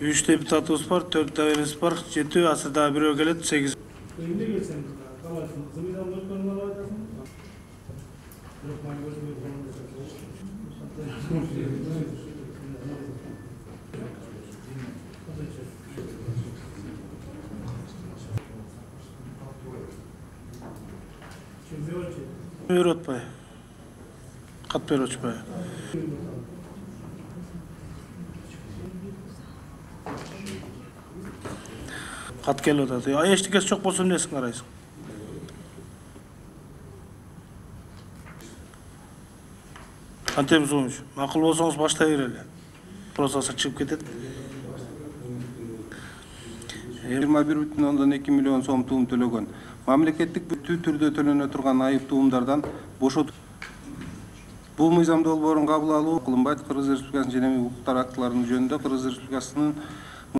3 депутатыбыз бар, 4 дайырыбыз бар, 7 асырда бирөө келет, 8. Önüne geçsen kalırsın. Zımıdan dörtlerine alacaksın. Yok, ben gözümü Öğretmey. Kat berotpay. Kat kelip atат. Ay eштикеси жок болсо эмнесин карайсың? Кантемиз ойmuş. Макул болсоңуз баштай берели. Процесс чыгып кетет. 21,2 миллион сом туум төлөгөн. Мамлекеттик бүтүн түрдө төлөнө турган айып туумдардан бошот. Бул мыйзам долбоорун кабыл алуу кылынбайт. Кыргыз Республикасынын женеви укуктар актыларынын жөнүндө Кыргыз Республикасынын